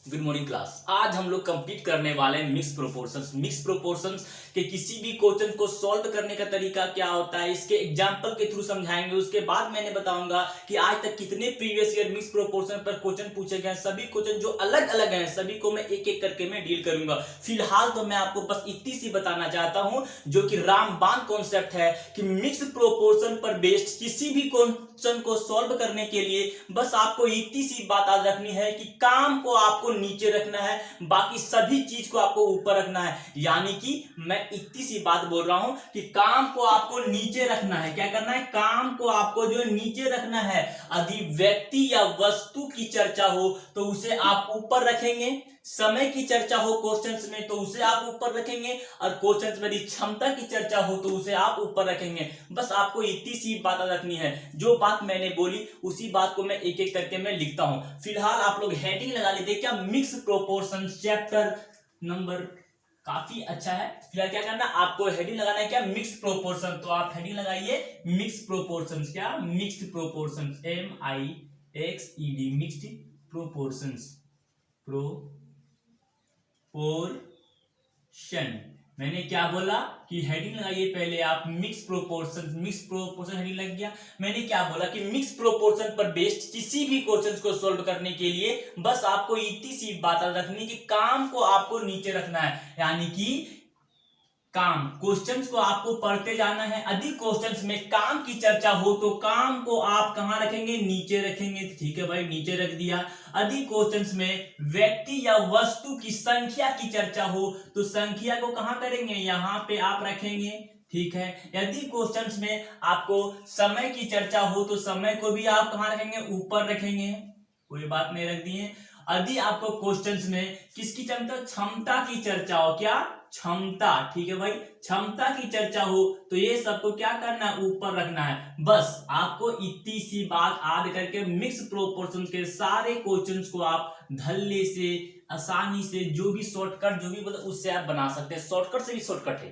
Good morning class. आज हम लोग कंप्लीट करने वाले हैं मिक्स प्रोपोर्शंस। मिक्स प्रोपोर्शंस के किसी भी क्वेश्चन को सॉल्व करने का तरीका क्या होता है, इसके एग्जांपल के थ्रू समझाएंगे। उसके बाद मैंने बताऊंगा कि आज तक कितने प्रीवियस ईयर मिक्स प्रोपोर्शन पर क्वेश्चन पूछे गए हैं। सभी क्वेश्चन जो अलग अलग हैं सभी को मैं एक एक करके मैं डील करूंगा। फिलहाल तो मैं आपको बस इतनी सी बताना चाहता हूं जो कि रामबाण कॉन्सेप्ट है कि मिक्स प्रोपोर्शन पर बेस्ड किसी भी क्वेश्चन को सॉल्व करने के लिए बस आपको इतनी सी बात याद रखनी है कि काम को आपको नीचे रखना है, बाकी सभी चीज को आपको ऊपर रखना है। यानी कि मैं इतनी सी बात बोल रहा हूं कि काम को आपको नीचे रखना है। क्या करना है? काम को आपको जो नीचे रखना है। यदि व्यक्ति या वस्तु की चर्चा हो तो उसे आप ऊपर रखेंगे, समय की चर्चा हो क्वेश्चंस में तो उसे आप ऊपर रखेंगे, और क्वेश्चंस में यदि क्षमता की चर्चा हो तो उसे आप ऊपर रखेंगे। बस आपको इतनी सी बात रखनी है। जो बात मैंने बोली उसी बात को मैं एक एक करके मैं लिखता हूं। फिलहाल आप लोग हेडिंग लगा लीजिए, क्या मिक्स प्रोपोर्शन चैप्टर नंबर काफी अच्छा है। फिलहाल क्या करना, आपको हेडिंग लगाना है क्या? Mix proportion. तो आप हेडिंग लगाइए मिक्स प्रोपोर्शंस। क्या? Mixed proportions, MIXED, mixed proportions, proportion. मैंने क्या बोला कि हेडिंग लगाइए पहले आप mix proportion. Mix proportion heading लग गया। मैंने क्या बोला कि मिक्स प्रोपोर्शन पर बेस्ड किसी भी क्वेश्चन को सॉल्व करने के लिए बस आपको इतनी सी बात रखनी कि काम को आपको नीचे रखना है। यानी कि काम, क्वेश्चंस को आपको पढ़ते जाना है। अधिक क्वेश्चंस में काम की चर्चा हो तो काम को आप कहां रखेंगे? नीचे रखेंगे। ठीक है भाई, नीचे रख दिया। अधिक क्वेश्चंस में व्यक्ति या वस्तु की संख्या की चर्चा हो तो संख्या को कहां करेंगे? यहां पे आप रखेंगे। ठीक है। यदि क्वेश्चंस में आपको समय की चर्चा हो तो समय को भी आप कहां रखेंगे? ऊपर रखेंगे। कोई बात नहीं, रख दिए। यदि आपको क्वेश्चंस में किसकी चर्चा? क्षमता की चर्चा हो। क्या? क्षमता। ठीक है भाई, क्षमता की चर्चा हो तो ये सबको क्या करना है? ऊपर रखना है। बस आपको इतनी सी बात याद करके मिक्स प्रोपोर्शन के सारे क्वेश्चंस को आप धल्ले से, आसानी से, जो भी शॉर्टकट जो भी बोला उससे आप बना सकते हैं। शॉर्टकट से भी शॉर्टकट है।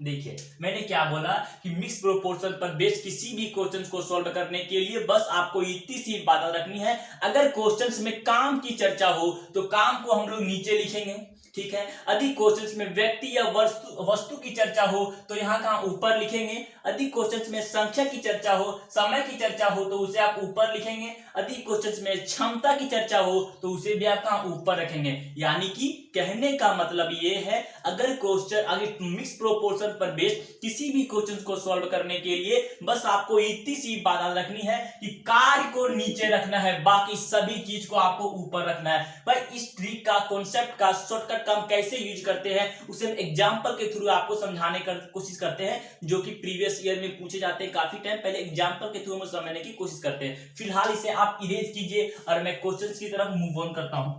देखिए मैंने क्या बोला कि मिक्स प्रोपोर्शन पर बेस्ड किसी भी क्वेश्चंस को सॉल्व करने के लिए बस आपको इतनी सी बात रखनी है। अगर क्वेश्चंस में काम की चर्चा हो तो काम को हम लोग नीचे लिखेंगे। ठीक है। अधिक क्वेश्चंस में व्यक्ति या वस्तु की चर्चा हो तो यहां कहां? ऊपर लिखेंगे। अधिक क्वेश्चंस में संख्या की चर्चा हो, समय की चर्चा हो तो उसे आप ऊपर लिखेंगे। अधिक क्वेश्चंस में क्षमता की चर्चा हो तो उसे भी आप कहां? ऊपर रखेंगे। यानी कि कहने का मतलब ये है, अगर क्वेश्चन अगर मिक्स प्रोपोर्शन पर बेस्ड किसी भी क्वेश्चन को सॉल्व करने के लिए बस आपको इतनी सी बात रखनी है कि कार्य को नीचे रखना है, बाकी सभी चीज को आपको ऊपर रखना है। भाई इस ट्रिक का, कॉन्सेप्ट का, शॉर्टकट का हम कैसे यूज करते हैं उसे हम एग्जांपल के थ्रू आपको समझाने की कोशिश करते हैं, जो कि प्रीवियस ईयर में पूछे जाते हैं। काफी टाइम पहले एग्जांपल के थ्रू हम समझने की कोशिश करते हैं। फिलहाल इसे आप इरेज कीजिए और मैं क्वेश्चंस की तरफ मूव ऑन करता हूं।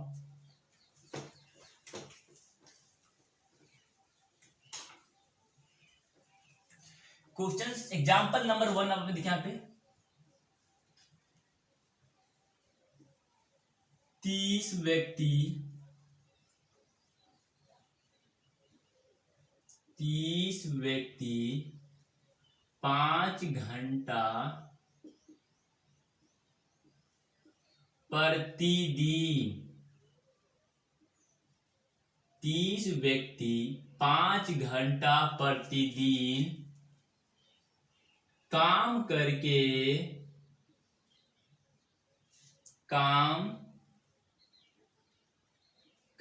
क्वेश्चंस एग्जांपल नंबर 1 आपने देखा यहाँ पे 30 व्यक्ति 5 घंटा प्रतिदिन। 30 व्यक्ति 5 घंटा प्रतिदिन काम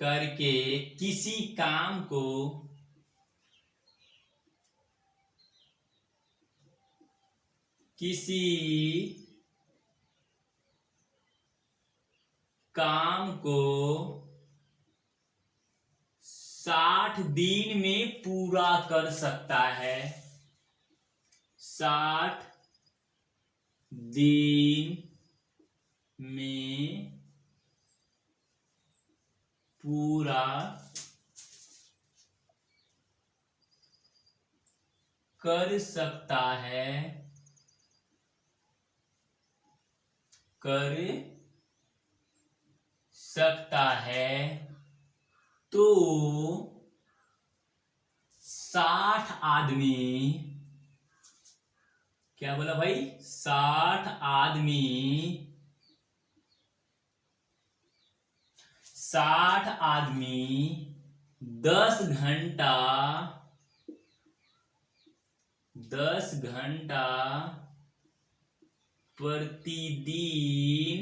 करके किसी काम को किसी काम को 60 दिन में पूरा कर सकता है। 60 दिन में पूरा कर सकता है तो 60 आदमी, क्या बोला भाई? 60 60 आदमी 10 घंटा प्रतिदिन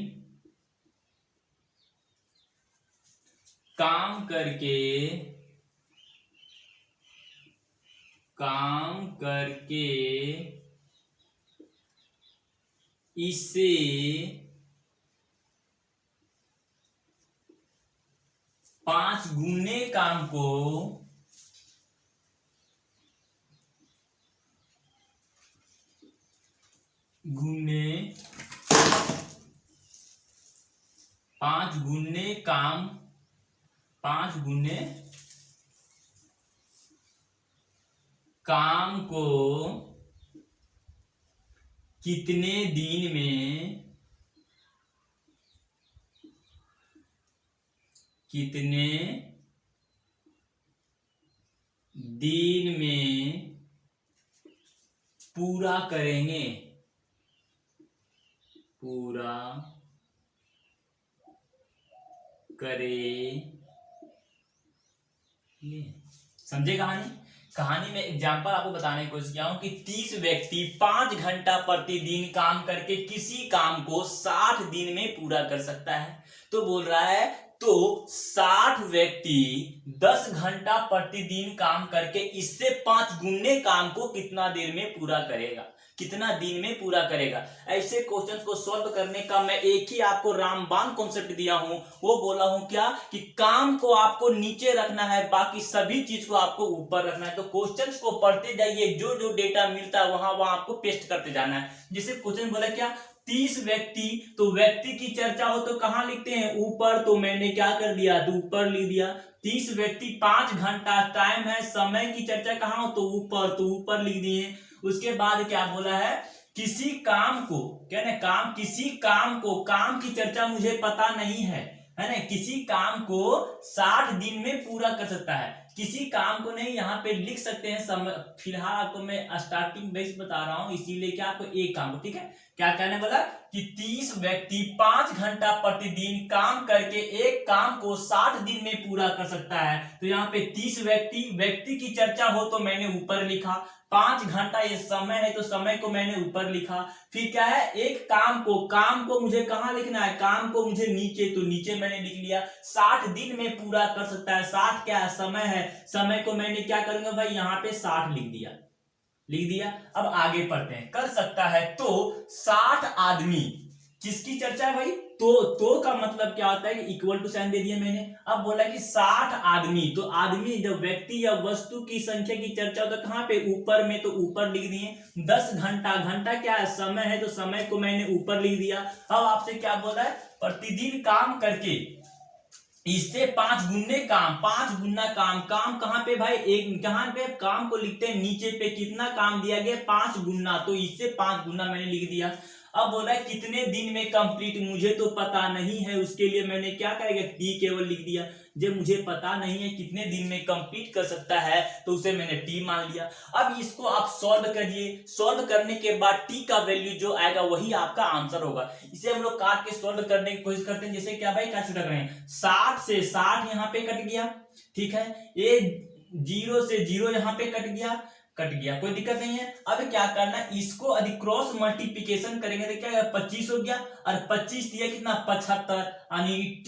काम करके इससे 5 गुने काम को पांच गुने काम को कितने दिन में पूरा करेंगे। समझे कहानी में एग्जाम्पल आपको बताने की कोशिश किया हूं कि 30 व्यक्ति 5 घंटा प्रतिदिन काम करके किसी काम को 60 दिन में पूरा कर सकता है। तो बोल रहा है तो 60 व्यक्ति 10 घंटा प्रतिदिन काम करके इससे 5 गुने काम को कितना दिन में पूरा करेगा। ऐसे क्वेश्चंस को सॉल्व करने का मैं एक ही आपको रामबाण कॉन्सेप्ट दिया हूं, वो बोला हूं क्या कि काम को आपको नीचे रखना है, बाकी सभी चीज को आपको ऊपर रखना है। तो क्वेश्चंस को पढ़ते जाइए, जो जो डेटा मिलता है वहां आपको पेस्ट करते जाना है। जैसे क्वेश्चन बोला क्या 30 व्यक्ति, तो व्यक्ति की चर्चा हो तो कहां लिखते हैं ऊपर, तो मैंने क्या कर दिया तो ऊपर लिख दिया। 30 व्यक्ति 5 घंटा टाइम है, समय की चर्चा कहां हो तो ऊपर लिख दिए। उसके बाद क्या बोला है किसी काम को काम की चर्चा मुझे पता नहीं है ना, किसी काम को 60 दिन में पूरा कर सकता है। किसी काम को नहीं यहाँ पे लिख सकते हैं समय, फिलहाल आपको मैं स्टार्टिंग बेस बता रहा हूं, इसीलिए क्या आपको एक काम को, ठीक है क्या कहने वाला कि 30 व्यक्ति 5 घंटा प्रतिदिन काम करके एक काम को 60 दिन में पूरा कर सकता है। तो यहाँ पे 30 व्यक्ति की चर्चा हो तो मैंने ऊपर लिखा, 5 घंटा ये समय है तो समय को मैंने ऊपर लिखा। फिर क्या है एक काम को मुझे कहां लिखना है, काम को मुझे नीचे, तो नीचे मैंने लिख लिया। 60 दिन में पूरा कर सकता है, 60 क्या है समय है, समय को मैंने क्या करूंगा भाई यहाँ पे 60 लिख दिया। अब आगे पढ़ते हैं। कर सकता है तो 60 आदमी किसकी चर्चा है भाई, तो का मतलब क्या होता है कि इक्वल टू साइन दे दिया मैंने। अब बोला कि 60 आदमी, तो आदमी जब व्यक्ति या वस्तु की संख्या की चर्चा होता है कहां पे ऊपर में, तो ऊपर लिख दिए। 10 घंटा क्या है समय है, तो समय को मैंने ऊपर लिख दिया। अब आपसे क्या बोला है प्रतिदिन काम करके इससे 5 गुना काम कहां पे भाई, एक कहां पे काम को लिखते हैं नीचे पे, कितना काम दिया गया 5 गुना, तो इससे 5 गुना मैंने लिख दिया। अब बोला है कितने दिन में कंप्लीट, मुझे तो पता नहीं है, उसके लिए मैंने क्या करेगा टी केवल लिख दिया। जब मुझे पता नहीं है कितने दिन में कंप्लीट कर सकता है तो उसे मैंने टी मान लिया। अब इसको आप सॉल्व करिए, सॉल्व करने के बाद टी का वैल्यू जो आएगा वही आपका आंसर होगा। इसे हम लोग काट के सॉल्व करने की कोशिश करते हैं। जैसे क्या भाई क्या छुटक रहे हैं, 60 से 60 यहाँ पे कट गया, ठीक है, ये 0 से 0 यहाँ पे कट गया, कोई दिक्कत नहीं है। अब क्या करना, इसको अधिक क्रॉस मल्टीप्लिकेशन करेंगे तो क्या 25 हो गया, और 25 दिया कितना 75, यानी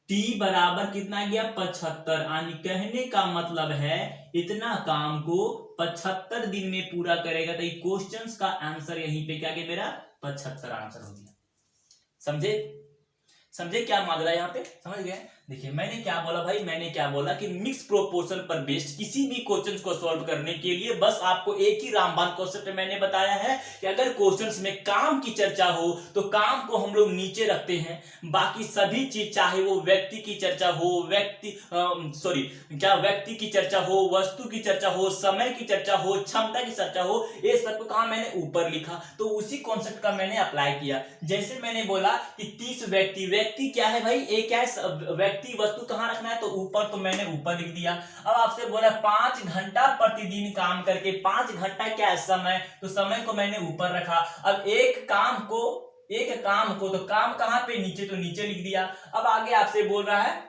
टी बराबर कितना गया 75। यानी कहने का मतलब है इतना काम को 75 दिन में पूरा करेगा। तो क्वेश्चंस का आंसर यहीं पे क्या गया मेरा 75 आंसर हो गया। समझे क्या मान रहा है यहाँ पे, समझ गए। देखिए मैंने क्या बोला कि मिक्स प्रोपोर्शन पर बेस्ड किसी भी क्वेश्चन को सॉल्व करने के लिए बस आपको एक ही रामबाण कॉन्सेप्ट मैंने बताया है कि अगर क्वेश्चंस में काम की चर्चा हो तो काम को हम लोग नीचे रखते हैं, बाकी सभी चीज चाहे वो व्यक्ति की चर्चा हो, व्यक्ति की चर्चा हो, वस्तु की चर्चा हो, समय की चर्चा हो, क्षमता की चर्चा हो, ये सबको कहा मैंने ऊपर लिखा। तो उसी कॉन्सेप्ट का मैंने अप्लाई किया। जैसे मैंने बोला कि 30 व्यक्ति क्या है भाई, एक क्या है व्यक्ति वस्तु कहां रखना है तो ऊपर, तो मैंने ऊपर लिख दिया। अब आपसे बोला 5 घंटा प्रतिदिन काम करके, 5 घंटा क्या है समय, तो समय को मैंने ऊपर रखा। अब एक काम को एक काम को, तो काम कहाँ पे, नीचे, तो नीचे लिख दिया। अब आगे आपसे बोल रहा है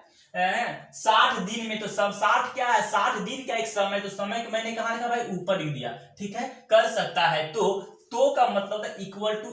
60 दिन में, तो सब 60 क्या है, 60 दिन क्या एक समय, तो समय को मैंने कहा लिखा भाई, ऊपर लिख दिया। ठीक है, कर सकता है तो का मतलब है इक्वल टू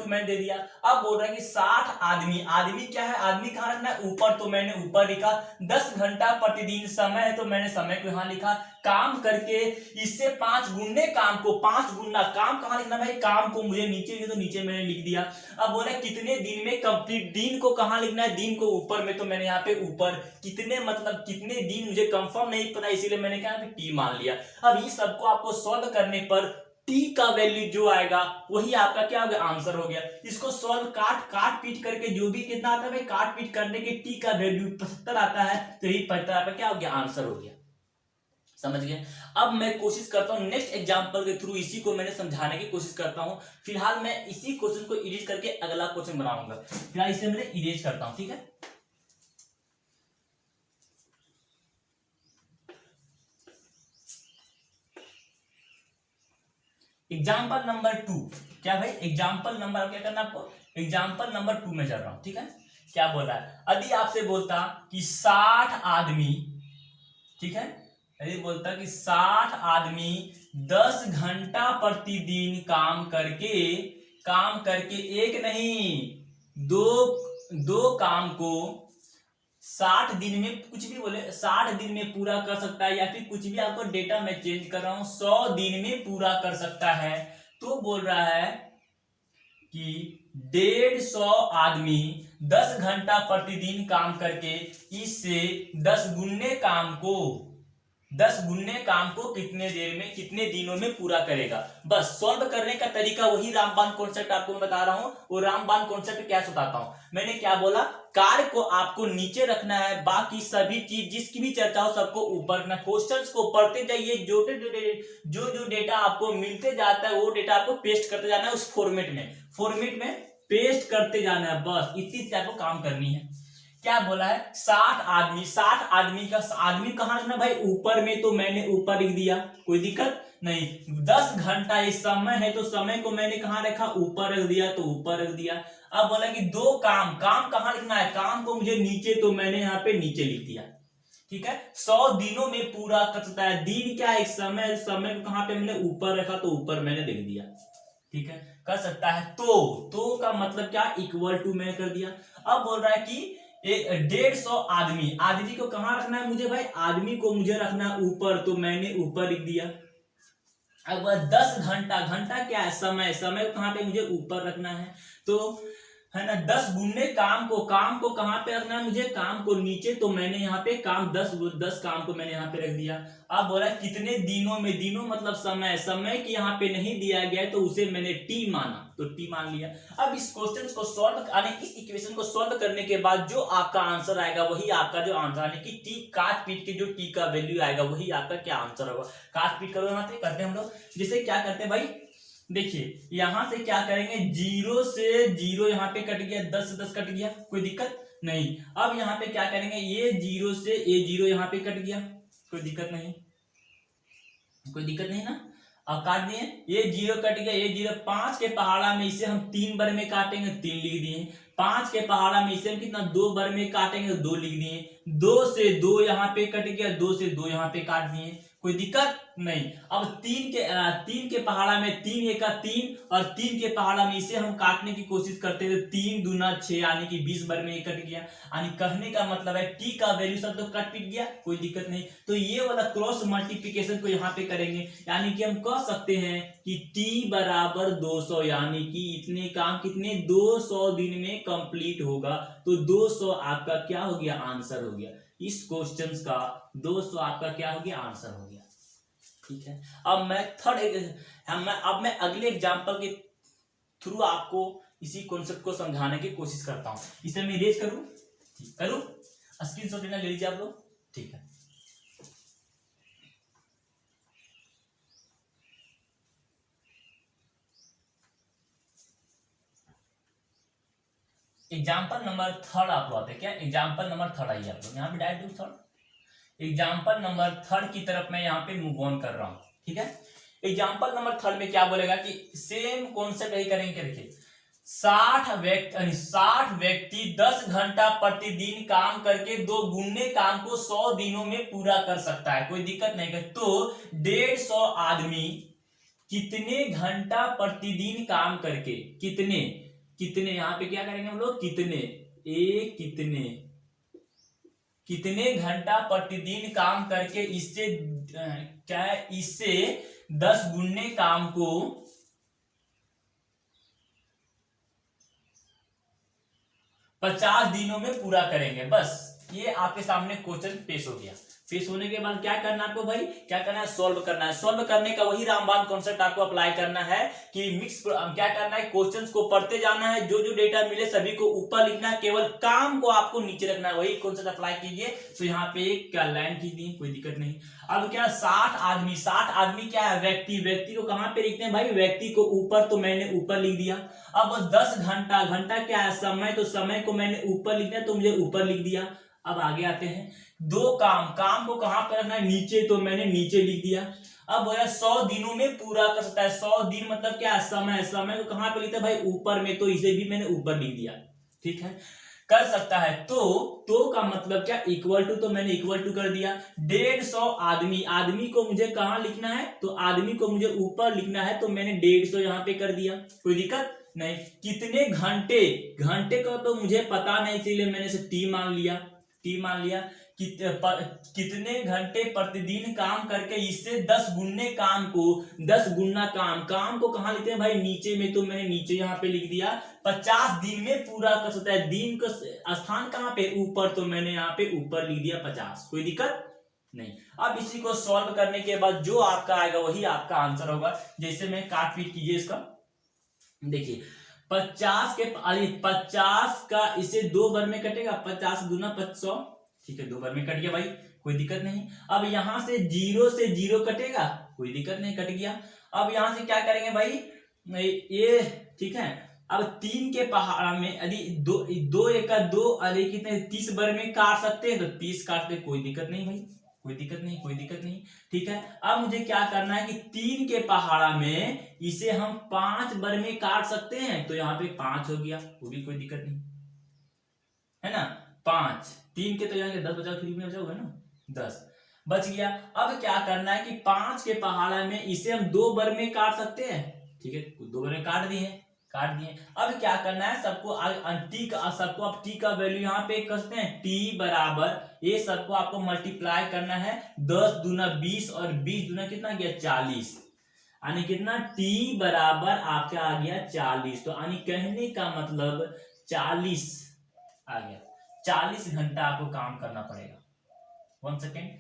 मैंने दे दिया। अब बोल रहा है कि 60 आदमी, आदमी क्या है, आदमी कहाँ रखना है, ऊपर, तो मैंने ऊपर लिखा। 10 घंटा प्रतिदिन समय है, तो मैंने समय को यहां लिखा। काम करके इससे 5 गुने काम को, 5 गुना काम कहाँ लिखना भाई, काम को मुझे नीचे लिखा, तो नीचे मैंने लिख दिया। अब बोला कितने दिन में कंप्लीट, दिन को कहाँ लिखना है, दिन को ऊपर में, तो मैंने यहाँ पे ऊपर। कितने मतलब कितने दिन मुझे कंफर्म नहीं पता, इसीलिए मैंने क्या टी मान लिया। अब ये सबको आपको सॉल्व करने पर टी का वैल्यू जो आएगा वही आपका क्या हो गया, आंसर हो गया। इसको सॉल्व काट पीट करके जो भी कितना आता है भाई, काट पीट करने के टी का वैल्यू 75 आता है, तो यही 75 आपका क्या हो गया, आंसर हो गया। समझ गए। अब मैं कोशिश करता हूं नेक्स्ट एग्जांपल के थ्रू इसी को मैंने समझाने की कोशिश करता हूं। फिलहाल मैं इसी क्वेश्चन को इरेज करके अगला क्वेश्चन बनाऊंगा। फिलहाल इसे मैं इरेज करता हूं, ठीक है। एग्जाम्पल नंबर 2, क्या भाई, एग्जाम्पल नंबर क्या करना आपको, एग्जाम्पल नंबर 2 में चल रहा हूं, ठीक है। क्या बोल रहा है, यदि आपसे बोलता कि 60 आदमी, ठीक है, यदि बोलता कि 60 आदमी 10 घंटा प्रतिदिन काम करके एक नहीं दो काम को 60 दिन में, कुछ भी बोले 60 दिन में पूरा कर सकता है, या फिर कुछ भी, आपको डेटा मैं चेंज कर रहा हूं, 100 दिन में पूरा कर सकता है। तो बोल रहा है कि 150 आदमी 10 घंटा प्रतिदिन काम करके इससे 10 गुने काम को कितने देर में, कितने दिनों में पूरा करेगा। बस सॉल्व करने का तरीका वही रामबाण कॉन्सेप्ट आपको मैं बता रहा हूं। वो रामबाण कॉन्सेप्ट क्या बताता हूं, मैंने क्या बोला, कार्य को आपको नीचे रखना है, बाकी सभी चीज जिसकी भी चर्चा हो सबको ऊपर रखना। क्वेश्चंस को पढ़ते जाइए, जो डेटा आपको मिलते जाता है वो डेटा आपको पेस्ट करते जाना है उस फॉर्मेट में पेस्ट करते जाना है। बस इतनी सी आपको काम करनी है। क्या बोला है, 60 आदमी का आदमी कहां रखना भाई, ऊपर में, तो मैंने ऊपर लिख दिया, कोई दिक्कत नहीं। 10 घंटा ये समय है, तो समय को मैंने कहां रखा, ऊपर रख दिया, तो ऊपर रख दिया। अब बोला कि 2 काम कहां लिखना है, काम को मुझे नीचे, तो मैंने यहाँ पे नीचे लिख दिया। ठीक है, 100 दिनों में पूरा कर सकता है। दिन क्या एक समय को कहां पे मैंने ऊपर रखा, तो ऊपर मैंने लिख दिया। ठीक है, कर सकता है। तो का मतलब क्या, इक्वल टू मैंने कर दिया। अब बोल रहा है कि 150 आदमी को कहां रखना है मुझे भाई, आदमी को मुझे रखना है ऊपर, तो मैंने ऊपर लिख दिया। अब 10 घंटा क्या है, समय को कहां पे मुझे ऊपर रखना है, तो है ना, 10 गुने काम को कहां पे रखना है मुझे, काम को नीचे, तो मैंने यहाँ पे काम 10 काम को मैंने यहाँ पे रख दिया। अब बोला कितने दिनों में, दिनों मतलब समय की यहाँ पे नहीं दिया गया है, तो उसे मैंने टी माना, तो टी मान लिया। अब इस क्वेश्चन को सॉल्व इस इक्वेशन को सॉल्व करने के बाद जो आपका आंसर आएगा वही आपका जो आंसर, यानी कि टी काट पीट के जो टी का वैल्यू आएगा वही आपका क्या आंसर होगा। काट पीट करो, यहाँ पे करते हैं हम लोग। जैसे क्या करते हैं भाई, देखिए यहां से क्या करेंगे, 0 से 0 यहाँ पे कट गया, 10 से 10 कट गया, कोई दिक्कत नहीं। अब यहाँ पे क्या करेंगे, ये 0 से ये 0 यहाँ पे कट गया, कोई दिक्कत नहीं ना। अब काट दिए, ये 0 कट गया, ये 0, 5 के पहाड़ा में इसे हम 3 बार में काटेंगे, 3 लिख दिए। 5 के पहाड़ा में इसे हम कितना 2 बार में काटेंगे, 2 लिख दिए। 2 से 2 यहाँ पे कट गया, 2 से 2 यहाँ पे काट दिए, कोई दिक्कत नहीं। अब 3 के पहाड़ा में 3 1 का 3, और 3 के पहाड़ा में इसे हम काटने की कोशिश करते हैं, 3 दूना 6, यानी कि 20 बार में कट गया। यानी कहने का मतलब है टी का वैल्यू सब तो कट पीट गया, कोई दिक्कत नहीं। तो ये वाला क्रॉस मल्टीप्लिकेशन को यहाँ पे करेंगे, यानी कि हम कह सकते हैं कि टी बराबर 200, यानी कि इतने काम कितने 200 दिन में कंप्लीट होगा। तो 200 आपका क्या हो गया, आंसर हो गया। इस क्वेश्चन का 200 आपका क्या हो गया, आंसर हो गया। ठीक है, अब मैं अगले एग्जांपल के थ्रू आपको इसी कॉन्सेप्ट को समझाने की कोशिश करता हूं। इसे मैं इरेज करूं, स्क्रीनशॉट लेना ले लीजिए आप लोग। ठीक है, एग्जाम्पल नंबर 3 आप लोग आते हैं क्या, एग्जाम्पल नंबर 3 आइए आप लोग यहाँ पे डायरेक्ट 3 एग्जाम्पल नंबर 3 की तरफ मैं यहाँ पे मूव ऑन कर रहा हूँ। ठीक है, एग्जाम्पल नंबर 3 में क्या बोलेगा कि सेम कॉन्सेप्ट यही करेंगे। देखिए 60 व्यक्ति 10 घंटा प्रतिदिन काम करके 2 गुने काम को 100 दिनों में पूरा कर सकता है, कोई दिक्कत नहीं है। तो 150 आदमी कितने घंटा प्रतिदिन काम करके, कितने कितने यहाँ पे क्या करेंगे हम लोग, कितने घंटा प्रतिदिन काम करके इससे क्या है, इससे 10 गुने काम को 50 दिनों में पूरा करेंगे। बस ये आपके सामने क्वेश्चन पेश हो गया। पेश होने के बाद क्या करना है आपको भाई, क्या करना है, सॉल्व करना है। सॉल्व करने का वही रामबाण कॉन्सेप्ट आपको अप्लाई करना है कि मिक्स क्या करना है, क्वेश्चंस को पढ़ते जाना है, जो जो डेटा मिले सभी को ऊपर लिखना है, केवल काम को आपको नीचे रखना है। वही कॉन्सेप्ट अप्लाई कीजिए। तो यहाँ पे क्या लाइन की दी, कोई दिक्कत नहीं। अब क्या 60 आदमी क्या है, व्यक्ति को कहाँ पे लिखते हैं भाई, व्यक्ति को ऊपर, तो मैंने ऊपर लिख दिया। अब 10 घंटा क्या है, समय, तो समय को मैंने ऊपर लिखना है तो मुझे ऊपर लिख दिया। अब आगे आते हैं, 2 काम को कहां पर रखना है, नीचे, तो मैंने नीचे लिख दिया। अब बोला 100 दिनों में पूरा कर सकता है। 100 दिन मतलब क्या है, समय को कहां पे लिखते हैं भाई, ऊपर में, तो इसे भी मैंने ऊपर लिख दिया। ठीक है, कर सकता है। तो का मतलब क्या, इक्वल टू, तो मैंने इक्वल टू कर दिया। 150 आदमी को मुझे कहां लिखना है, तो आदमी को मुझे ऊपर लिखना है, तो मैंने 150 यहां पे कर दिया, कोई दिक्कत नहीं। कितने घंटे का तो मुझे पता नहीं, इसीलिए मैंने इसे टी मान लिया। कितने घंटे प्रतिदिन काम करके इससे 10 गुने काम को, 10 गुना काम को कहां लिखते हैं भाई, नीचे में, तो मैंने नीचे यहाँ पे लिख दिया। 50 दिन में पूरा कर सकता है। दिन का स्थान कहां पे, ऊपर, तो मैंने यहाँ पे ऊपर लिख दिया 50, कोई दिक्कत नहीं। अब इसी को सॉल्व करने के बाद जो आपका आएगा वही आपका आंसर होगा। जैसे मैं काट पीट कीजिए इसका, देखिए 50 का इसे 2 बार में कटेगा, 50 गुना 500, ठीक है, 2 बार में कट गया भाई, कोई दिक्कत नहीं। अब यहां से 0 से 0 कटेगा, कोई दिक्कत नहीं, कट गया। अब यहां से क्या करेंगे भाई, ये ठीक है। अब 3 के पहाड़ में यदि 2 एक 2 अरे कितने 30 बार में काट सकते हैं, तो 30 काटते, कोई दिक्कत नहीं भाई, कोई दिक्कत नहीं। ठीक है, अब मुझे क्या करना है कि 3 के पहाड़ा में इसे हम 5 बार में काट सकते हैं, तो यहाँ पे 5 हो गया, वो भी कोई दिक्कत नहीं है ना। 5, 3 के तो यहाँ 10 बचा, फिर में बचा ना, 10 बच गया। अब क्या करना है कि 5 के पहाड़ा में इसे हम 2 बार में काट सकते हैं, ठीक है, 2 बार में काट दिए। अब क्या करना है, सबको आप टी का वैल्यू यहाँ पे करते हैं, टी बराबर, ये सबको आपको मल्टीप्लाई करना है। 10 दूना 20 और 20 दूना कितना गया, 40, यानी कितना, टी बराबर आपका आ गया 40। तो यानी कहने का मतलब 40 आ गया, 40 घंटा आपको काम करना पड़ेगा। 1 सेकेंड,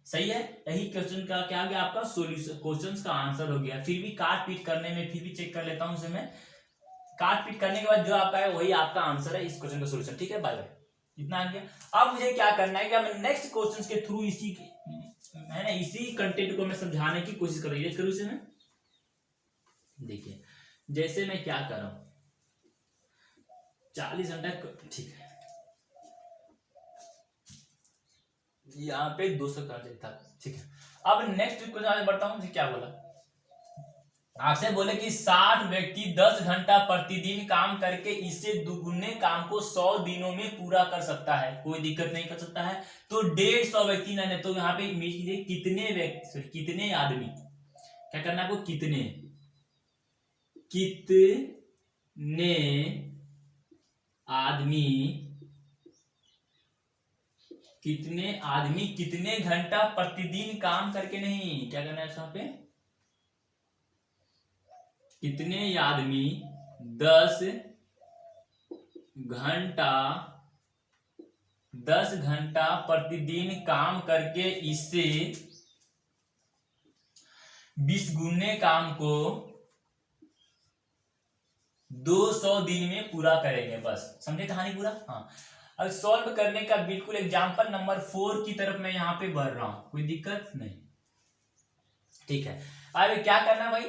सही है। यही क्वेश्चन का क्या गया, आपका सोल्यूशन, क्वेश्चन का आंसर हो गया। फिर भी काट पीट करने में फिर भी चेक कर लेता हूं उसे मैं। काट पीट करने के बाद जो आपका है वही आपका आंसर है, इस क्वेश्चन का सॉल्यूशन। ठीक है, बाय बाय, इतना आ गया। अब मुझे क्या करना है कि मैं नेक्स्ट क्वेश्चंस के थ्रू इसी कंटेंट को मैं समझाने की कोशिश कर रही हूं। इसे मैं देखिए, जैसे मैं क्या कर रहा हूं, 40 घंटा, ठीक है, यहाँ पे 200 कर देता, ठीक है। अब नेक्स्ट क्वेश्चन आगे बढ़ता हूं। मुझे क्या बोला, आपसे बोले कि 60 व्यक्ति 10 घंटा प्रतिदिन काम करके इससे दुगुने काम को 100 दिनों में पूरा कर सकता है, कोई दिक्कत नहीं, कर सकता है। तो 150 व्यक्ति ने, तो यहाँ पे कितने व्यक्ति, कितने आदमी, क्या करना है आपको, कितने आदमी कितने घंटा प्रतिदिन काम करके, नहीं, क्या करना है यहाँ पे, कितने आदमी 10 घंटा प्रतिदिन काम करके इससे 20 गुने काम को 200 दिन में पूरा करेंगे। बस समझे कहानी पूरा। हाँ, अब सॉल्व करने का बिल्कुल एग्जांपल नंबर 4 की तरफ मैं यहाँ पे बढ़ रहा हूं, कोई दिक्कत नहीं, ठीक है। अब क्या करना भाई,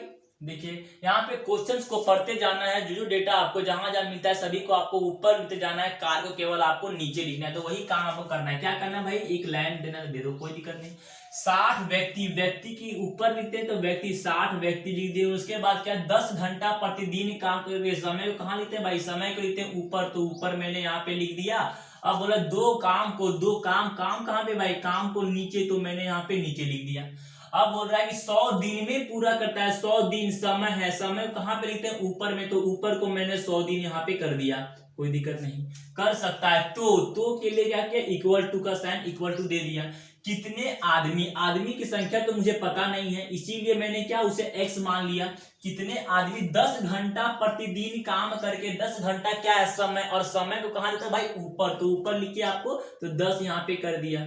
देखिए यहाँ पे क्वेश्चंस को पढ़ते जाना है, जो जो डेटा आपको जहां जहां मिलता है सभी को आपको ऊपर लिखते जाना है, कार को केवल आपको नीचे लिखना है। तो वही काम आपको करना है। क्या करना है भाई, एक लाइन देना दे दो, कोई दिक्कत नहीं। 60 व्यक्ति, व्यक्ति की ऊपर लिखते हैं तो व्यक्ति 60 व्यक्ति लिख दिए। उसके बाद क्या, 10 घंटा प्रतिदिन काम करके, समय को कहाँ लिखते हैं भाई, समय को लिखते हैं ऊपर, तो ऊपर मैंने यहाँ पे लिख दिया। अब बोला दो काम को, दो काम, काम कहाँ पे भाई, काम को नीचे, तो मैंने यहाँ पे नीचे लिख दिया। अब बोल रहा है कि 100 दिन में पूरा करता है, 100 दिन समय है, समय कहाँ पे लिखते हैं ऊपर में, तो ऊपर को मैंने 100 दिन यहाँ पे कर दिया, कोई दिक्कत नहीं, कर सकता है। तो के लिए क्या किया, इक्वल टू का साइन इक्वल टू दे दिया। कितने आदमी, आदमी की संख्या तो मुझे पता नहीं है, इसीलिए मैंने क्या उसे x मान लिया। कितने आदमी 10 घंटा प्रतिदिन काम करके, 10 घंटा क्या है समय, और समय को कहाँ लिखता है भाई ऊपर, तो ऊपर लिखिए आपको, तो 10 यहाँ पे कर दिया।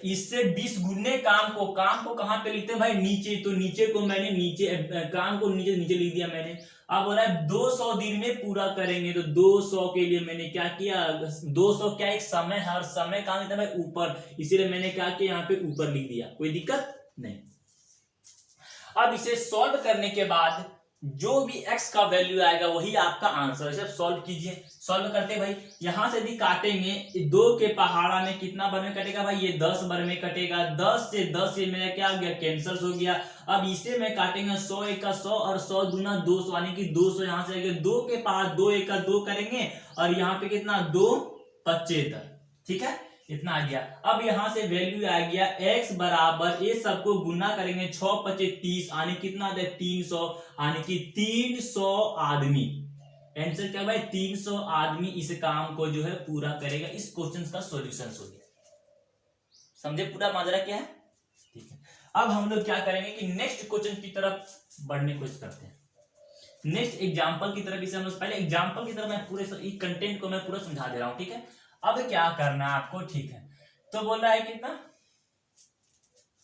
इससे 20 गुने काम को कहां पे लिखते हैं भाई नीचे, तो नीचे को मैंने नीचे, काम को नीचे नीचे लिख दिया मैंने। अब बोला है 200 दिन में पूरा करेंगे, तो 200 के लिए मैंने क्या किया, 200 क्या एक समय है, और समय कहां लिखता है भाई ऊपर, इसीलिए मैंने क्या किया यहाँ पे ऊपर लिख दिया, कोई दिक्कत नहीं। अब इसे सॉल्व करने के बाद जो भी x का वैल्यू आएगा वही आपका आंसर है। सब सॉल्व कीजिए, सॉल्व करते भाई, यहां से भी काटेंगे, 2 के पहाड़ा में कितना बार में कटेगा भाई, ये 10 बार में कटेगा, 10 से 10 ये मेरा क्या हो गया, कैंसिल हो गया। अब इसे मैं काटेंगे, 100 एक का 100 और 100 दूना 200, यानी कि 200 यहां से आएगा, 2 के पहाड़ 2 एक का 2 करेंगे, और यहाँ पे कितना 2 75, ठीक है, इतना आ गया। अब यहां से वैल्यू आ गया x बराबर, ये सबको गुना करेंगे, 6 25 30, यानी कितना आता है 300, यानी कि 300 आदमी, आंसर क्या भाई 300 आदमी इस काम को जो है पूरा करेगा। इस क्वेश्चन का सॉल्यूशन हो गया। समझे पूरा माजरा क्या है, ठीक है। अब हम लोग क्या करेंगे कि नेक्स्ट क्वेश्चन की तरफ बढ़ने की कोशिश करते हैं, नेक्स्ट एग्जाम्पल की तरफ। इसे हम पहले एग्जाम्पल की तरफ मैं पूरे कंटेंट को मैं पूरा समझा दे रहा हूं, ठीक है। अब क्या करना है आपको, ठीक है, तो बोल रहा है कितना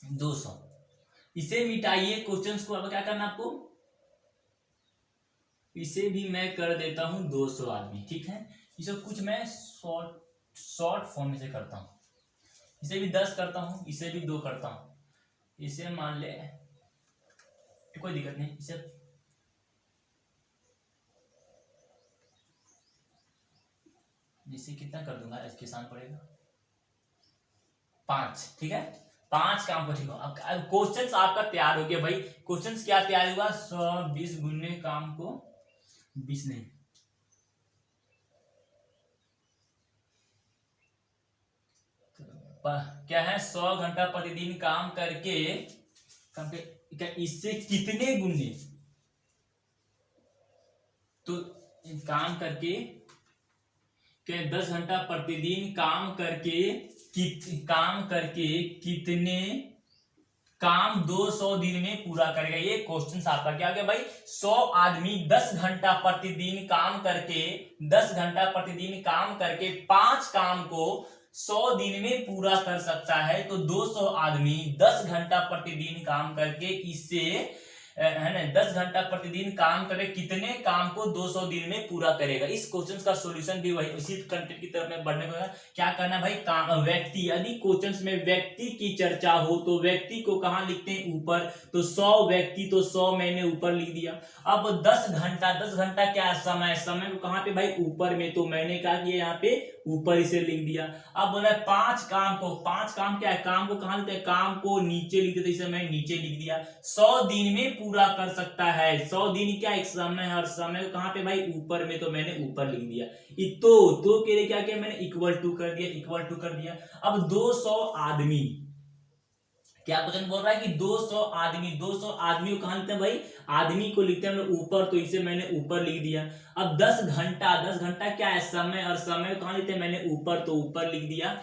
200, इसे मिटाइए क्वेश्चंस को। अब क्या करना आपको, इसे भी मैं कर देता हूं 200 आदमी, ठीक है। इसे कुछ मैं शॉर्ट फॉर्म में से करता हूं, इसे भी 10 करता हूं, इसे भी 2 करता हूं, इसे मान ले, कोई दिक्कत नहीं, इसे कितना कर दूंगा, इसके साथ पड़ेगा 5, ठीक है, 5 काम को, ठीक है। अब क्वेश्चंस आपका तैयार हो गया भाई, क्वेश्चंस क्या तैयार हुआ, 120 गुने काम को 20 नहीं, क्या है 100 घंटा प्रतिदिन काम करके इससे कितने गुने, तो काम करके क्या 10 घंटा प्रतिदिन काम करके कितने काम 200 दिन में पूरा करेगा। ये क्वेश्चन आपका क्या गया भाई, 100 आदमी 10 घंटा प्रतिदिन काम करके 5 काम को 100 दिन में पूरा कर सकता है, तो 200 आदमी 10 घंटा प्रतिदिन काम करके इससे है ना 10 घंटा प्रतिदिन काम करे, कितने काम को 200 दिन में पूरा करेगा। इस क्वेश्चन का सॉल्यूशन भी वही उसी कंटेंट की तरफ में बढ़ने को क्या करना भाई, काम व्यक्ति, यदि क्वेश्चन में व्यक्ति की चर्चा हो तो व्यक्ति को कहां लिखते हैं ऊपर, तो 100 व्यक्ति, तो 100 मैंने ऊपर लिख दिया। अब 10 घंटा क्या है समय, समय को कहां पे भाई ऊपर में, तो मैंने क्या किया यहाँ पे ऊपर इसे लिख दिया। अब बोला 5 काम को, 5 काम क्या है, काम को कहां लिखते हैं, काम को नीचे लिख देते, इसे मैं नीचे लिख दिया। 100 दिन में पूरा कर सकता है, 100 दिन क्या एक समय है, और समय को कहां पे भाई ऊपर में, तो मैंने ऊपर लिख दिया। तो के लिए क्या किया मैंने इक्वल टू कर दिया, इक्वल टू कर दिया। अब 200 आदमी, क्या क्वेश्चन बोल रहा है कि 200 आदमी, 200 आदमी को कहां लिखते हैं भाई, आदमी को लिखते हैं ऊपर, तो इसे मैंने ऊपर लिख दिया। अब 10 घंटा क्या है समय, और समय को कहां लिखते हैं मैंने ऊपर, तो ऊपर लिख दिया,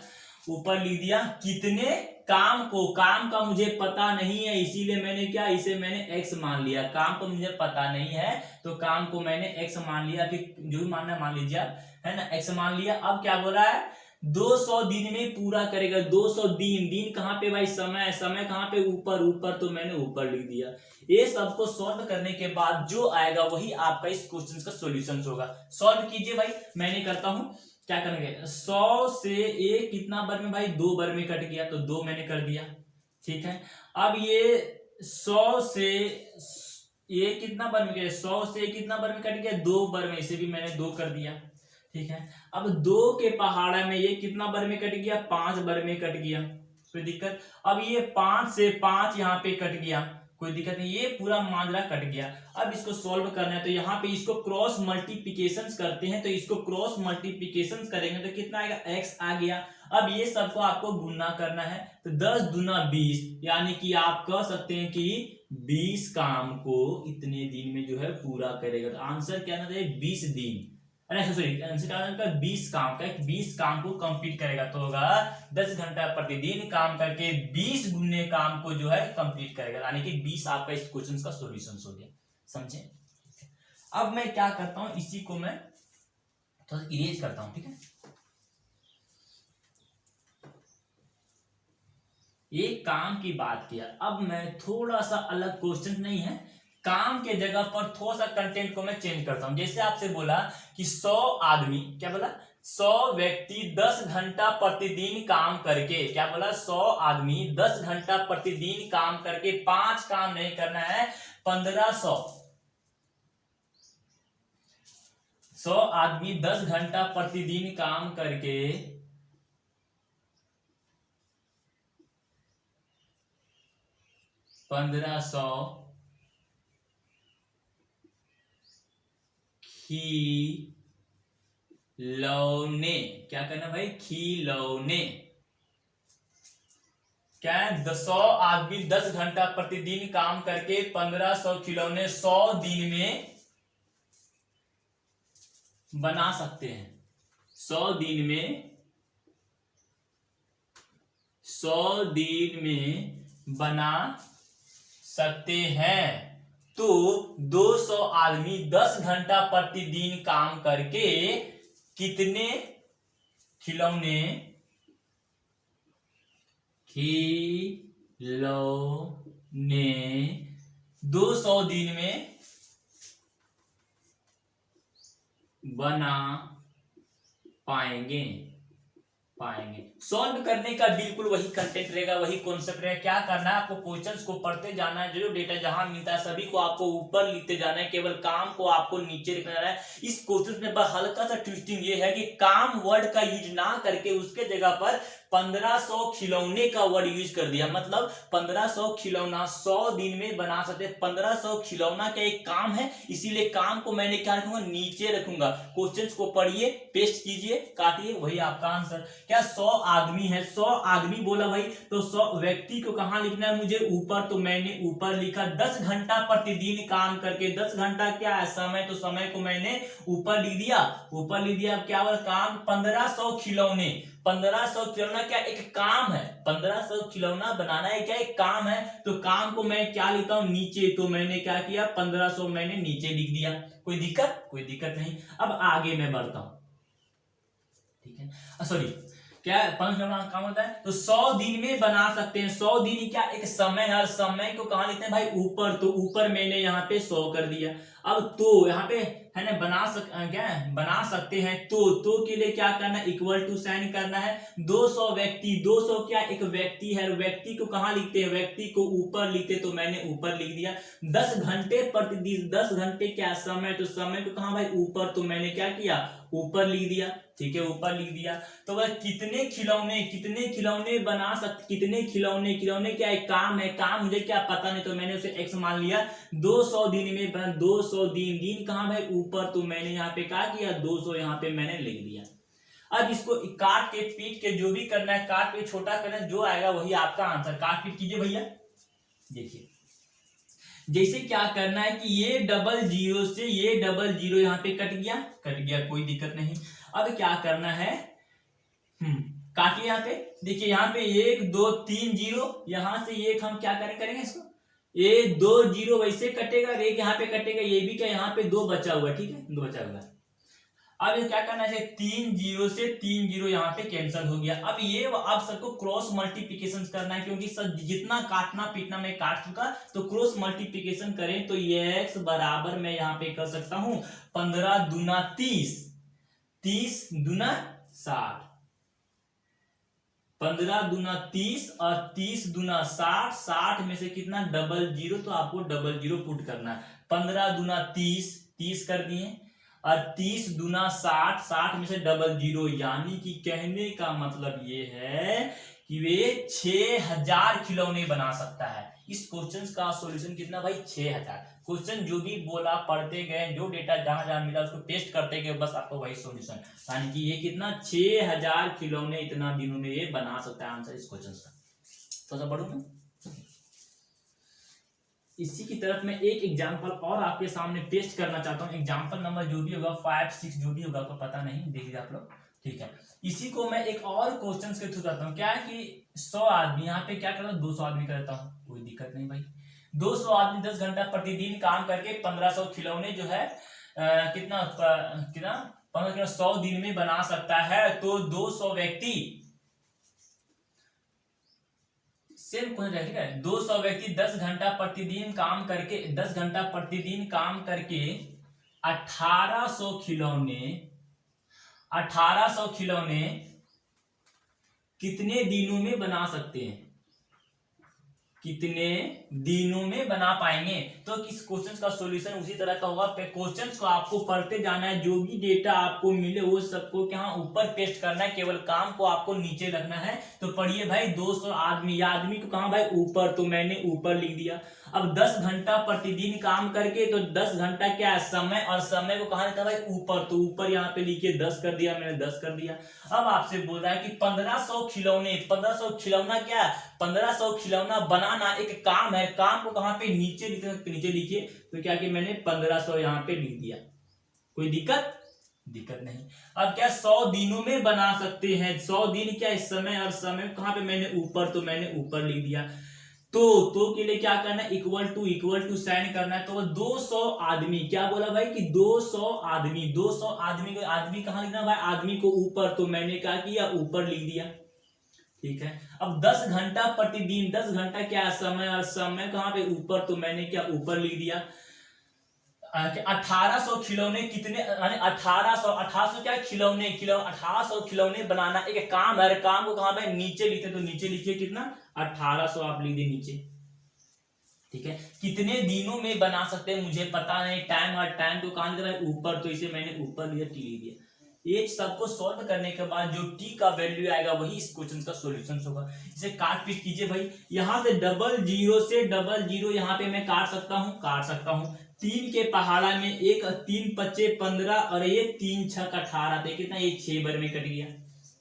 ऊपर लिख दिया। कितने काम को, काम का मुझे पता नहीं है, इसीलिए मैंने क्या, इसे मैंने x मान लिया, काम को मुझे पता नहीं है तो काम को मैंने x मान लिया, फिर जो भी मानना मान लीजिए आप, है ना, x मान लिया। अब क्या बोल रहा है 200 दिन में पूरा करेगा, 200 दिन, दिन कहां पे भाई समय, समय कहां पे ऊपर, तो मैंने ऊपर लिख दिया। ये सबको सॉल्व करने के बाद जो आएगा वही आपका इस क्वेश्चन का सॉल्यूशन होगा। सॉल्व कीजिए भाई, मैंने करता हूं, क्या करेंगे 100 से एक कितना बार में भाई 2 बार में कट गया, तो 2 मैंने कर दिया, ठीक है। अब ये 100 से ये कितना बार में गया, 100 से कितना बार में कट गया, 2 बार में, इसे भी मैंने 2 कर दिया। ठीक है, अब 2 के पहाड़ा में ये कितना बार में कट गया, 5 बार में कट गया, कोई दिक्कत। अब ये 5 से 5 यहाँ पे कट गया, कोई दिक्कत नहीं, ये पूरा माजरा कट गया। अब इसको सॉल्व करना है तो यहाँ पे इसको क्रॉस मल्टीप्लिकेशन करते हैं, तो इसको क्रॉस मल्टीप्लिकेशन करेंगे तो कितना आएगा, x आ गया। अब ये सबको आपको गुणा करना है, तो 10 दूना 20, यानी कि आप कह सकते हैं कि 20 काम को इतने दिन में जो है पूरा करेगा। तो आंसर क्या आना चाहिए, 20 दिन, अरे सॉरी आंसर क्या आना, 20 काम का, 20 काम को कंप्लीट करेगा, तो होगा 10 घंटा प्रतिदिन काम करके 20 गुने काम को जो है कंप्लीट करेगा, यानी कि 20 आपका इस क्वेश्चन का सॉल्यूशन हो गया, समझे। अब मैं क्या करता हूं, इसी को मैं थोड़ा इरेज करता हूं, ठीक है। ये काम की बात किया, अब मैं थोड़ा सा अलग क्वेश्चन नहीं है, काम के जगह पर थोड़ा सा कंटेंट को मैं चेंज करता हूं। जैसे आपसे बोला कि 100 आदमी, क्या बोला, 100 व्यक्ति 10 घंटा प्रतिदिन काम करके, क्या बोला, 100 आदमी 10 घंटा प्रतिदिन काम करके 5 काम नहीं करना है, 1500, 100 आदमी 10 घंटा प्रतिदिन काम करके 1500 खिलौने, क्या करना भाई, खिलौने, क्या है, 100 आदमी 10 घंटा प्रतिदिन काम करके 1500 खिलौने 100 दिन में बना सकते हैं, 100 दिन में, 100 दिन में बना सकते हैं। तो 200 आदमी 10 घंटा प्रतिदिन काम करके कितने खिलौने, खिलौने 200 दिन में बना पाएंगे। सॉल्व करने का बिल्कुल वही कंटेंट रहेगा, वही कॉन्सेप्ट रहेगा। क्या करना है, आपको क्वेश्चंस को पढ़ते जाना है, जो डेटा जहां मिलता है सभी को आपको ऊपर लिखते जाना है, केवल काम को आपको नीचे लिखना जाना है। इस क्वेश्चन में बस हल्का सा ट्विस्टिंग ये है कि काम वर्ड का यूज ना करके उसके जगह पर 1500 खिलौने का वर्ड यूज कर दिया, मतलब 1500 खिलौना 100 दिन में बना सकते। 1500 खिलौना का एक काम है, इसीलिए काम को मैंने क्या रखूंगा, नीचे रखूंगा। क्वेश्चंस को पढ़िए, पेस्ट कीजिए, काटिए, वही आपका आंसर। क्या 100 आदमी है, 100 आदमी बोला भाई, तो 100 व्यक्ति को कहां लिखना है मुझे, ऊपर, तो मैंने ऊपर लिखा। 10 घंटा प्रतिदिन काम करके, 10 घंटा क्या है, समय, तो समय को मैंने ऊपर लिख दिया, ऊपर लिख दिया। अब क्या हुआ, काम 1500 खिलौने, 1500 खिलौना क्या एक काम है, 1500 खिलौना बनाना है क्या एक काम है, तो काम को मैं क्या लिखता हूं, नीचे, तो मैंने क्या किया, 1500 मैंने नीचे लिख दिया। कोई दिक्कत नहीं। अब आगे मैं बढ़ता हूं, ठीक है, सॉरी, क्या 5 काम होता है, तो 100 दिन में बना सकते हैं। 100 दिन क्या एक समय है, समय को कहां लिखते हैं भाई, ऊपर, तो ऊपर मैंने यहाँ पे 100 कर दिया। अब तो यहाँ पे है ना, बना सकते हैं, तो के लिए क्या करना है, इक्वल टू साइन करना है। 200 व्यक्ति, 200 क्या एक व्यक्ति है, व्यक्ति को कहां लिखते हैं, व्यक्ति को ऊपर लिखते, तो मैंने ऊपर लिख दिया। 10 घंटे प्रतिदिन, 10 घंटे क्या समय, तो समय को कहां भाई, ऊपर, तो मैंने क्या किया, ऊपर लिख दिया, ठीक है, ऊपर लिख दिया। तो वह कितने खिलौने बना सकते, कितने खिलौने क्या एक काम है, काम मुझे क्या पता नहीं, तो मैंने उसे x मान लिया। 200 दिन में 200 दिन कहां भाई, ऊपर, तो मैंने यहाँ पे क्या किया, 200 यहाँ पे मैंने लिख दिया। अब इसको काट के पीट के जो भी करना है, काट के छोटा करना है, जो आएगा वही आपका आंसर। काट पीट कीजिए भैया, देखिए जैसे क्या करना है कि ये 00 से ये 00 यहाँ पे कट गया, कोई दिक्कत नहीं। अब क्या करना है, काटिए यहाँ पे, देखिए यहाँ पे 1 2 3 0, यहां से एक हम क्या करेंगे इसको, ये 2 0 वैसे कटेगा, एक यहाँ पे कटेगा, ये भी क्या यहाँ पे 2 बचा हुआ, ठीक है, 2 बचा हुआ। अब ये क्या करना है, 3 0 से 3 0 यहाँ पे कैंसिल हो गया। अब ये आप सबको क्रॉस मल्टीप्लिकेशन करना है, क्योंकि सब जितना काटना पीटना मैं काट चुका, तो क्रॉस मल्टीप्लिकेशन करें तो ये x बराबर मैं यहाँ पे कर सकता हूं 15 दूना 30, 30 दूना 60, 15 दूना 30 और 30 दूना 60, 60 में से कितना डबल जीरो, तो आपको डबल जीरो पुट करना है। 15 दूना 30, 30 कर दिए, और 30 दूना 60, 60 में से डबल जीरो, यानी कि कहने का मतलब ये है कि वे 6000 खिलौने बना सकता है। इस क्वेश्चन का सॉल्यूशन कितना भाई, 6000। क्वेश्चन जो भी बोला पढ़ते गए, जो डेटा जहां जहां मिला उसको टेस्ट करते गए, बस आपको वही सॉल्यूशन, यानी कि ये कितना 6000 खिलौने इतना दिनों में ये बना सकता है। आंसर इस क्वेश्चन का थोड़ा सा पढ़ूं मैं। इसी की तरफ मैं एक एग्जांपल और आपके सामने पेस्ट करना चाहता हूं। एग्जांपल नंबर जो भी होगा 5, 6 जो भी होगा आपको पता नहीं, देखिए आप लोग, ठीक है। इसी को मैं एक और क्वेश्चन के थ्रू करता हूँ। क्या है कि 100 आदमी, यहाँ पे क्या करता हूँ 200 आदमी करता हूँ, कोई दिक्कत नहीं भाई। 200 आदमी 10 घंटा प्रतिदिन काम करके 1500 खिलौने जो है कितना 100 दिन में बना सकता है। तो 200 व्यक्ति, सेम क्वेश्चन है, ठीक है। 200 व्यक्ति 10 घंटा प्रतिदिन काम करके 1800 खिलौने कितने दिनों में बना सकते हैं, कितने दिनों में बना पाएंगे। तो इस क्वेश्चन का सॉल्यूशन उसी तरह का होगा। क्वेश्चन को आपको पढ़ते जाना है, जो भी डेटा आपको मिले वो सबको क्या ऊपर पेस्ट करना है, केवल काम को आपको नीचे रखना है। तो पढ़िए भाई, 200 आदमी, या आदमी को कहा भाई ऊपर, तो मैंने ऊपर लिख दिया। अब 10 घंटा प्रतिदिन काम करके, तो 10 घंटा क्या है समय, और समय को कहा था भाई ऊपर, तो ऊपर यहाँ पे लिखिए 10 कर दिया, मैंने 10 कर दिया। अब आपसे बोल रहा है कि 1500 खिलौने, 1500 खिलौना क्या है, 1500 खिलौना बनाना एक काम है। काम को कहां पे नीचे नीचे लिखिए, तो क्या कि मैंने 1500 यहाँ पे लिख दिया, कोई दिक्कत नहीं। अब क्या 100 दिनों में बना सकते हैं, 100 दिन क्या इस समय, और समय कहां पे मैंने ऊपर, तो मैंने ऊपर लिख दिया। तो के लिए क्या करना है, इक्वल टू साइन करना है। तो 200 आदमी, क्या बोला भाई कि 200 आदमी, 200 आदमी को, आदमी कहां लिखना भाई, आदमी को ऊपर, तो मैंने क्या किया ऊपर लिख दिया, ठीक है। अब 10 घंटा प्रतिदिन, 10 घंटा क्या समय, और समय कहां पे ऊपर, तो मैंने क्या ऊपर लिख दिया। 1800 खिलौने कितने, 1800 क्या खिलौने, 1800 खिलौने बनाना एक काम है। काम को कहां पे नीचे लिखते, तो नीचे लिखिए कितना 1800 आप लिख दे नीचे, ठीक है। कितने दिनों में बना सकते हैं मुझे पता नहीं, टाइम, और टाइम को कहां लिखा है ऊपर, तो इसे मैंने ऊपर लिया, टी लिख दिया। ये सबको सॉल्व करने के बाद जो टी का वैल्यू आएगा वही इस क्वेश्चन का सॉल्यूशन होगा। इसे काट पीट कीजिए भाई, यहां से डबल जीरो यहाँ पे मैं काट सकता हूं। 3 के पहाड़ा में 1, 3 पच्चे 15, और ये 3 छक 18, तो कितना, ये 6 बार में कट गया,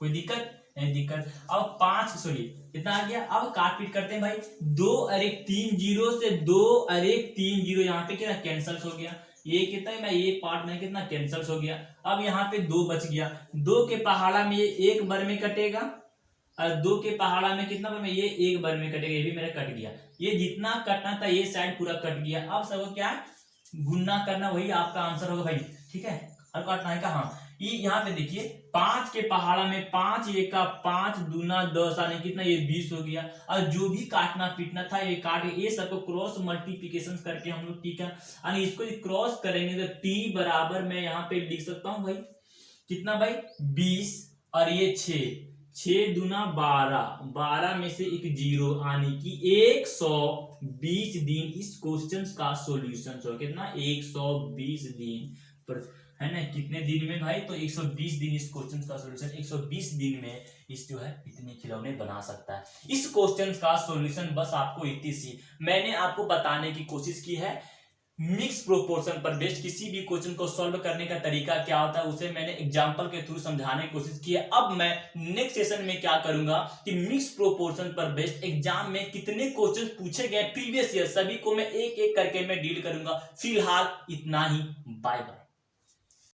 कोई दिक्कत नहीं, दिक्कत। अब 5 कितना आ गया। अब काट पीट करते हैं भाई, 2 और 1 3 जीरो से 2 और 1 3 जीरो, यहाँ पे कितना कैंसल हो गया, ये कितना है, मैं ये पार्ट में कितना कैंसल हो गया। अब यहाँ पे 2 बच गया, 2 के पहाड़ा में ये 1 बार में कटेगा, और 2 के पहाड़ा में कितना बार में ये 1 बार में कटेगा, ये भी मेरा कट गया। ये जितना कटना था ये साइड पूरा कट गया। अब सबको क्या है, गुणा करना, वही आपका आंसर होगा भाई, ठीक है। और काटना है कहाँ, ये यहाँ पे देखिए 5 के पहाड़ा में 5 1 का 5 दूना 10, आने कितना, ये 20 हो गया। और जो भी काटना पीटना था ये काट, ये सबको क्रॉस मल्टीप्लिकेशन करके हम लोग, ठीक है, और इसको क्रॉस करेंगे तो टी बराबर मैं यहाँ पे लिख सकता हूँ भाई कितना भाई 20, और ये 6 दूना 12 में से एक जीरो, आने की 120 दिन इस क्वेश्चन का सॉल्यूशन हो कितना 120 दिन पर, है ना। कितने दिन में भाई, तो 120 दिन इस क्वेश्चन का सॉल्यूशन, 120 दिन में इस जो है इतने खिलौने बना सकता है। इस क्वेश्चन का सॉल्यूशन बस आपको इतनी सी मैंने आपको बताने की कोशिश की है। मिक्स प्रोपोर्शन पर बेस्ड किसी भी क्वेश्चन को सॉल्व करने का तरीका क्या होता है उसे मैंने एग्जांपल के थ्रू समझाने की कोशिश की है। अब मैं नेक्स्ट सेशन में क्या करूंगा कि मिक्स प्रोपोर्शन पर बेस्ड एग्जाम में कितने क्वेश्चन पूछे गए प्रीवियस ईयर, सभी को मैं एक एक करके मैं डील करूंगा। फिलहाल इतना ही, बाय बाय।